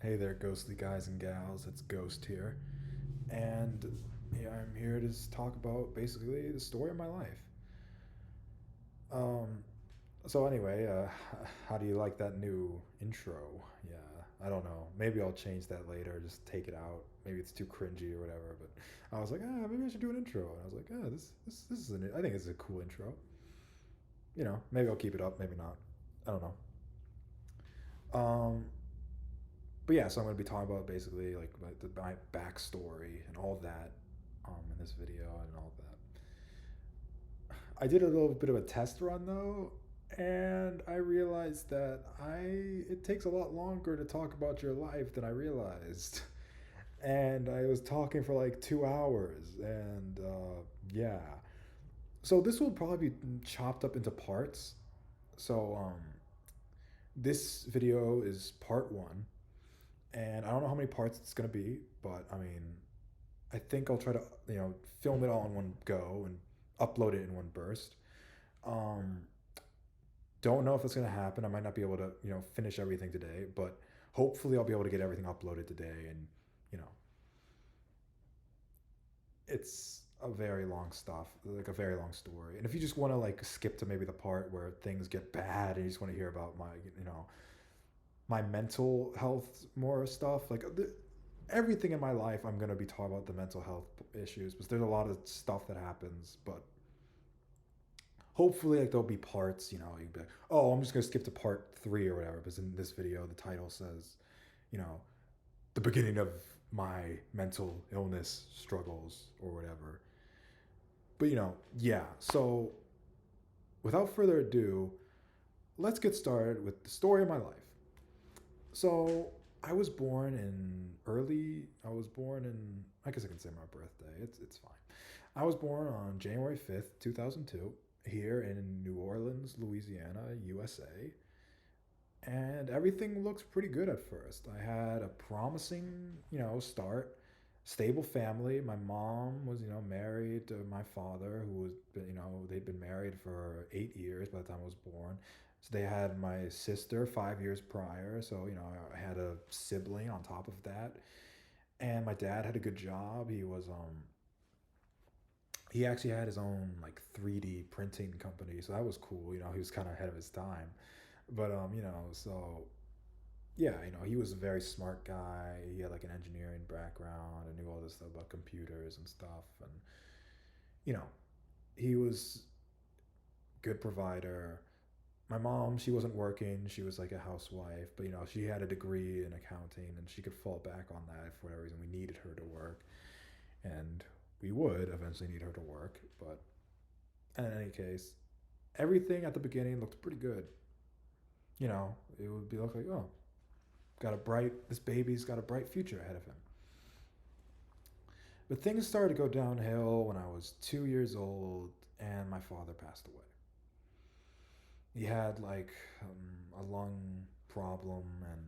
Hey there, ghostly guys and gals. It's Ghost here. And yeah, I'm here to talk about basically the story of my life. Um, so, anyway, how do you like that new intro? Yeah, I don't know. Maybe I'll change that later, just take it out. Maybe it's too cringy or whatever. But I was like, maybe I should do an intro. And I was like, this is I think it's a cool intro. Maybe I'll keep it up, maybe not. I don't know. Um, but yeah, so I'm going to be talking about basically like my backstory and all of that in this video and all of that. I did a little bit of a test run though, and I realized that it takes a lot longer to talk about your life than I realized. And I was talking for like 2 hours, and yeah. So this will probably be chopped up into parts. So this video is part one, and I don't know how many parts it's gonna be, but I mean, I think I'll try to film it all in one go and upload it in one burst. Um, don't know if it's gonna happen. I might not be able to finish everything today, but hopefully I'll be able to get everything uploaded today. And you know, it's a very long stuff, like a very long story. And if you just want to like skip to maybe the part where things get bad and you just want to hear about my mental health more stuff, like everything in my life, I'm gonna be talking about the mental health issues, because there's a lot of stuff that happens. But hopefully, like there'll be parts. You'd be like, oh, I'm just gonna skip to part three or whatever. Because in this video, the title says, you know, the beginning of my mental illness struggles or whatever. But yeah. So without further ado, let's get started with the story of my life. So I was born in I was born in. I guess I can say my birthday. It's fine. I was born on January 5th, 2002, here in New Orleans, Louisiana, USA. And everything looks pretty good at first. I had a promising, start, stable family. My mom was, married to my father, who was, they'd been married for 8 years by the time I was born. So they had my sister 5 years prior. So, I had a sibling on top of that. And my dad had a good job. He actually had his own like 3D printing company. So that was cool. He was kind of ahead of his time. But, so yeah, he was a very smart guy. He had like an engineering background and knew all this stuff about computers and stuff. And, you know, he was good provider. My mom, she wasn't working. She was like a housewife, but she had a degree in accounting and she could fall back on that for whatever reason. We needed her to work, and we would eventually need her to work. But in any case, everything at the beginning looked pretty good. It would be like, oh, this baby's got a bright future ahead of him. But things started to go downhill when I was 2 years old and my father passed away. He had like a lung problem, and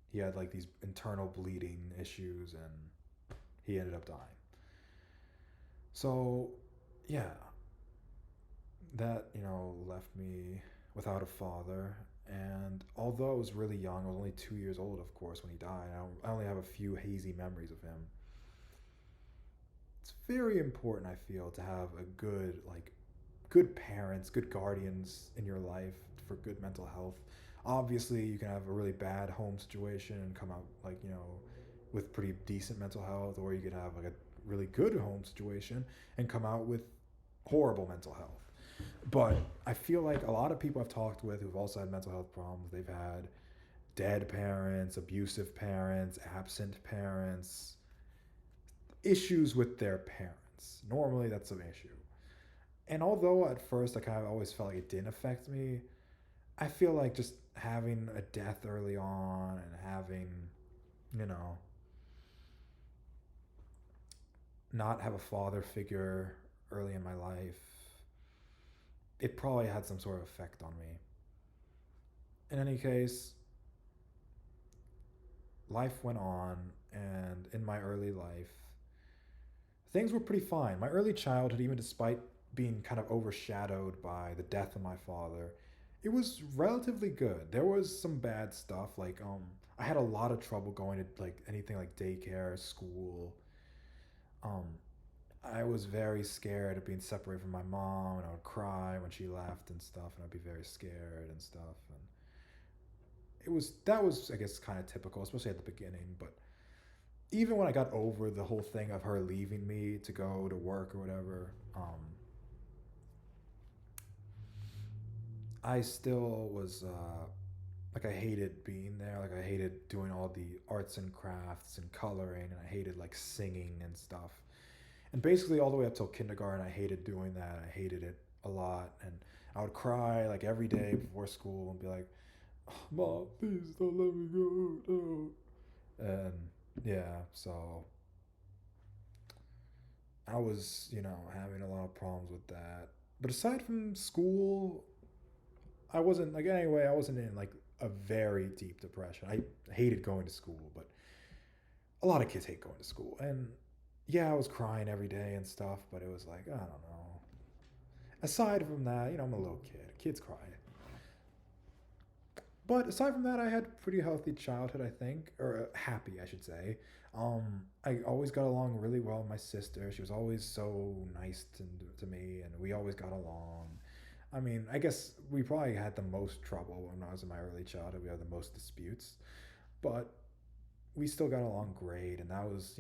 he had like these internal bleeding issues, and he ended up dying. So, yeah, that, left me without a father. And although I was really young, I was only 2 years old, of course, when he died. I only have a few hazy memories of him. It's very important, I feel, to have a good parents, good guardians in your life for good mental health. Obviously, you can have a really bad home situation and come out like, with pretty decent mental health, or you could have like a really good home situation and come out with horrible mental health. But I feel like a lot of people I've talked with who've also had mental health problems, they've had dead parents, abusive parents, absent parents, issues with their parents. Normally, that's an issue. And although at first I kind of always felt like it didn't affect me, I feel like just having a death early on and having, you know, not have a father figure early in my life, it probably had some sort of effect on me. In any case, life went on, and in my early life, things were pretty fine. My early childhood, even despite being kind of overshadowed by the death of my father, it was relatively good. There was some bad stuff, like I had a lot of trouble going to like anything like daycare, school. Um, I was very scared of being separated from my mom, and I would cry when she left and stuff, and I'd be very scared and stuff. And that was I guess kind of typical, especially at the beginning. But even when I got over the whole thing of her leaving me to go to work or whatever, I still was like I hated being there. Like I hated doing all the arts and crafts and coloring, and I hated like singing and stuff. And basically all the way up till kindergarten, I hated doing that. I hated it a lot, and I would cry like every day before school and be like, "Oh, "Mom, please don't let me go." No. And yeah, so I was, having a lot of problems with that. But aside from school, I wasn't like anyway. I wasn't in like a very deep depression. I hated going to school, but a lot of kids hate going to school. And yeah, I was crying every day and stuff, but it was like I don't know. Aside from that, I'm a little kid. Kids cry. But aside from that, I had a pretty healthy childhood, I think, or happy, I should say. I always got along really well with my sister. She was always so nice to me, and we always got along. I mean, I guess we probably had the most trouble when I was in my early childhood. We had the most disputes, but we still got along great, and that was,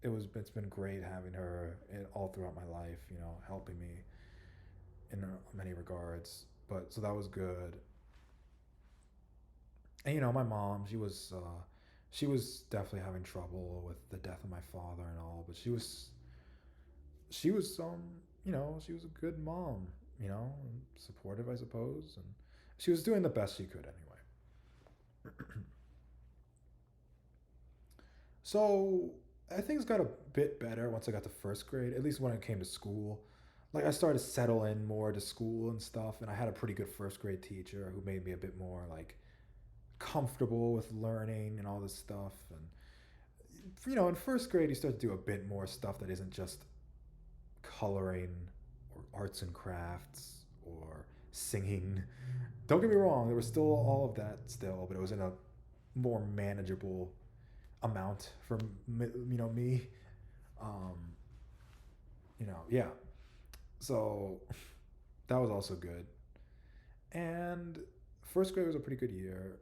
it's been great having her all throughout my life. Helping me in many regards. But so that was good. And my mom, she was definitely having trouble with the death of my father and all, but she was a good mom, supportive, I suppose, and she was doing the best she could anyway. So things got a bit better once I got to first grade, at least when it came to school. Like I started to settle in more to school and stuff, and I had a pretty good first grade teacher who made me a bit more like comfortable with learning and all this stuff. And in first grade, you start to do a bit more stuff that isn't just coloring or arts and crafts or singing. Don't get me wrong, there was still all of that still, but it was in a more manageable amount for me. Um, yeah. So that was also good. And first grade was a pretty good year,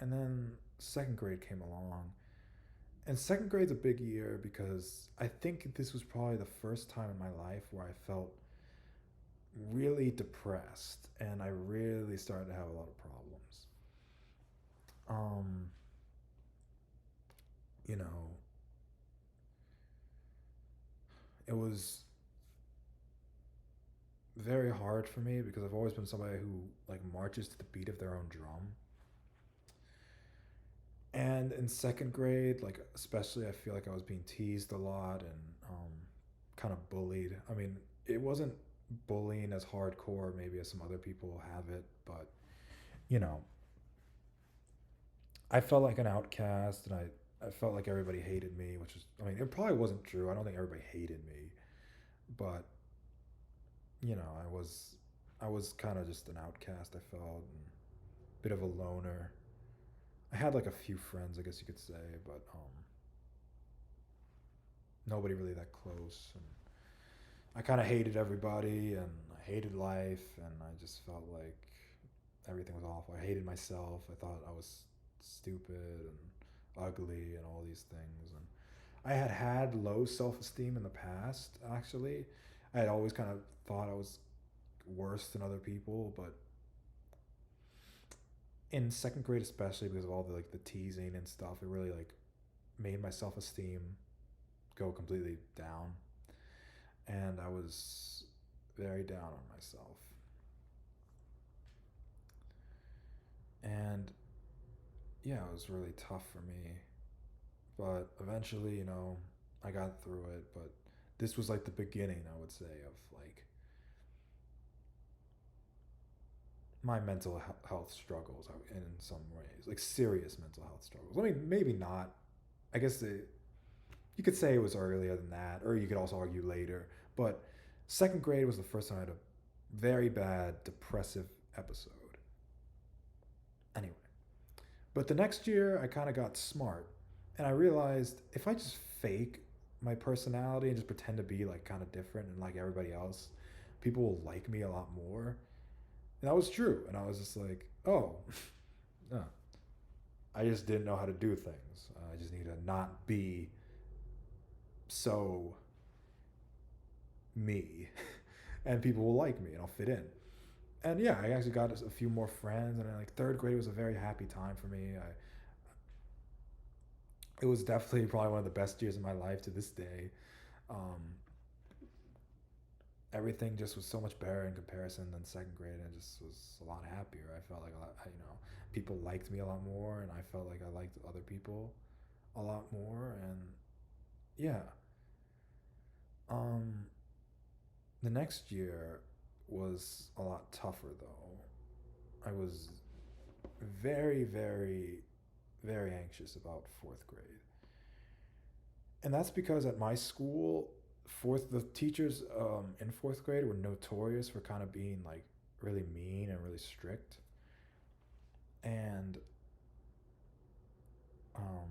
and then second grade came along. And second grade's a big year because I think this was probably the first time in my life where I felt really depressed and I really started to have a lot of problems. Um, you know, it was very hard for me because I've always been somebody who like marches to the beat of their own drum. And in second grade, like especially, I feel like I was being teased a lot and kind of bullied. I mean, it wasn't bullying as hardcore maybe as some other people have it, but you know, I felt like an outcast, and I felt like everybody hated me, which is, I mean, it probably wasn't true. I don't think everybody hated me, but I was kind of just an outcast. I felt and a bit of a loner. I had like a few friends, I guess you could say, but nobody really that close. And I kind of hated everybody, and I hated life, and I just felt like everything was awful. I hated myself. I thought I was stupid and ugly and all these things. And I had low self esteem in the past. Actually, I had always kind of thought I was worse than other people, but in second grade especially because of all the like the teasing and stuff, it really like made my self esteem go completely down, and I was very down on myself. And yeah, it was really tough for me. But eventually, I got through it. But this was like the beginning, I would say, of like my mental health struggles in some ways, like serious mental health struggles. I mean, maybe not. I guess you could say it was earlier than that, or you could also argue later. But second grade was the first time I had a very bad depressive episode. Anyway, But the next year, I kind of got smart, and I realized if I just fake my personality and just pretend to be like kind of different and like everybody else, people will like me a lot more. And that was true. And I was just like, oh, no, I just didn't know how to do things. I just need to not be so me, and people will like me, and I'll fit in. And yeah, I actually got a few more friends, and like third grade was a very happy time for me. It was definitely probably one of the best years of my life to this day. Um, Everything just was so much better in comparison than second grade, and I just was a lot happier. I felt like a lot, people liked me a lot more, and I felt like I liked other people a lot more, and yeah. Um, the next year was a lot tougher though. I was very, very, very anxious about fourth grade. And that's because at my school, the teachers in fourth grade were notorious for kind of being like really mean and really strict. And um,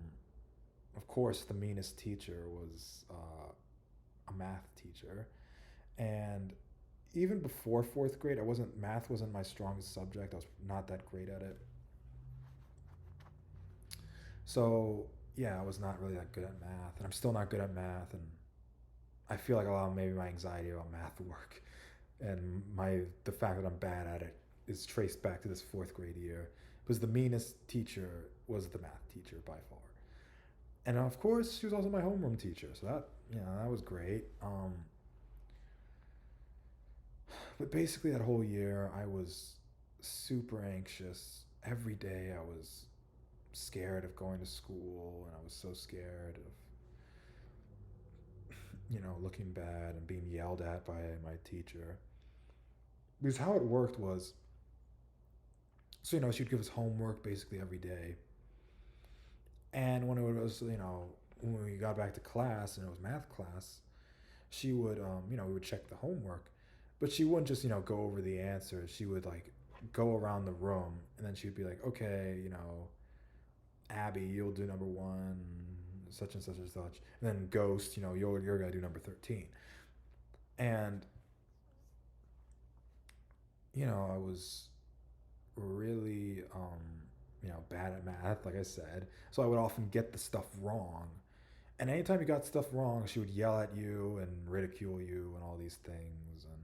of course, the meanest teacher was a math teacher. And even before fourth grade, I wasn't math wasn't my strongest subject. I was not that great at it. So yeah, I was not really that good at math, and I'm still not good at math. And I feel like a lot of maybe my anxiety about math work and the fact that I'm bad at it is traced back to this fourth grade year. Because the meanest teacher was the math teacher by far, and of course she was also my homeroom teacher. So that was great. But basically that whole year I was super anxious. Every day I was scared of going to school, and I was so scared of looking bad and being yelled at by my teacher. Because how it worked was, so she'd give us homework basically every day, and when it was when we got back to class and it was math class, she would we would check the homework, but she wouldn't just go over the answers. She would like go around the room, and then she'd be like, okay, Abby, you'll do number one, such and such and such, and then Ghost, you're gonna do number 13. And I was really bad at math, like I said, so I would often get the stuff wrong. And anytime you got stuff wrong, she would yell at you and ridicule you and all these things. And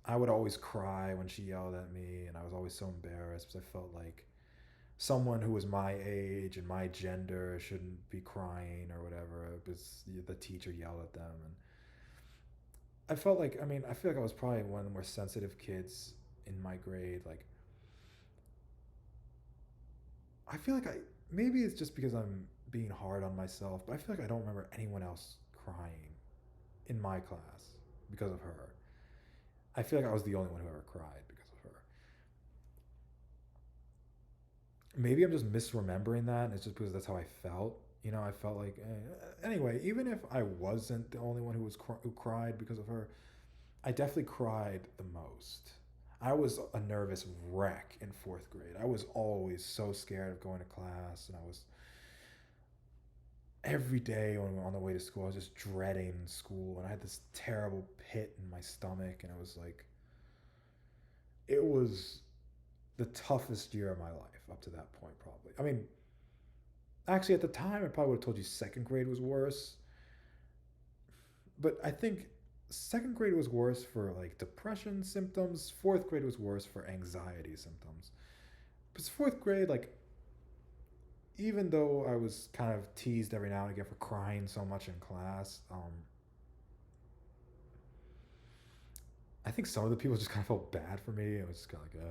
I would always cry when she yelled at me, and I was always so embarrassed because I felt like someone who was my age and my gender shouldn't be crying or whatever because the teacher yelled at them. And I felt like, I feel like I was probably one of the more sensitive kids in my grade. Like, I feel like maybe it's just because I'm being hard on myself, but I feel like I don't remember anyone else crying in my class because of her. I feel like I was the only one who ever cried because of her. Maybe I'm just misremembering that, and it's just because that's how I felt. I felt like anyway. Even if I wasn't the only one who cried because of her, I definitely cried the most. I was a nervous wreck in fourth grade. I was always so scared of going to class, and I was every day on the way to school. I was just dreading school, and I had this terrible pit in my stomach, and it was the toughest year of my life up to that point. Probably. Actually, at the time, I probably would have told you second grade was worse, but I think second grade was worse for like depression symptoms. Fourth grade was worse for anxiety symptoms. Because fourth grade, like, even though I was kind of teased every now and again for crying so much in class, I think some of the people just kind of felt bad for me. It was just kind of like,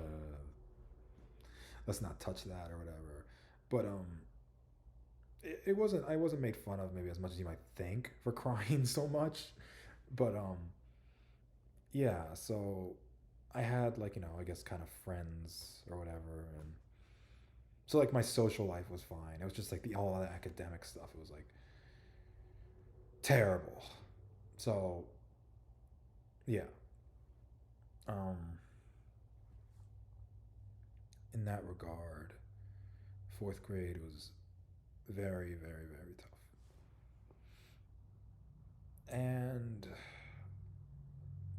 let's not touch that or whatever. But it wasn't. I wasn't made fun of maybe as much as you might think for crying so much. But yeah. So I had like I guess kind of friends or whatever, and so like my social life was fine. It was just like all the academic stuff. It was like terrible. So yeah. Um, in that regard, fourth grade was very, very, very tough. And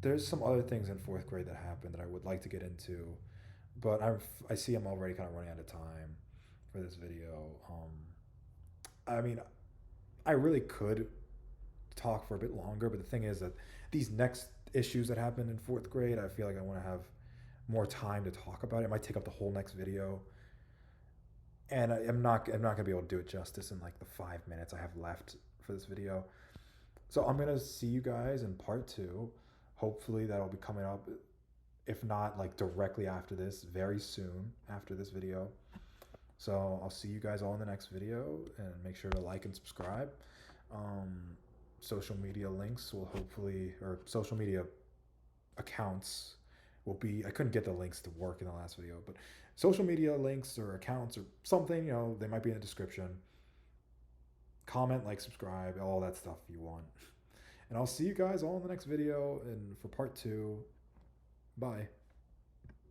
there's some other things in fourth grade that happened that I would like to get into, but I see I'm already kind of running out of time for this video. I mean, I really could talk for a bit longer, but the thing is that these next issues that happened in fourth grade, I feel like I want to have more time to talk about it. It might take up the whole next video, and I'm not gonna be able to do it justice in like the 5 minutes I have left for this video. So I'm gonna see you guys in part two. Hopefully that'll be coming up, if not like directly after this, very soon after this video. So I'll see you guys all in the next video, and make sure to like and subscribe. Um, Social media links will hopefully, or social media accounts will be, I couldn't get the links to work in the last video, but social media links or accounts or something, they might be in the description. Comment, like, subscribe, all that stuff you want. And I'll see you guys all in the next video and for part two. Bye.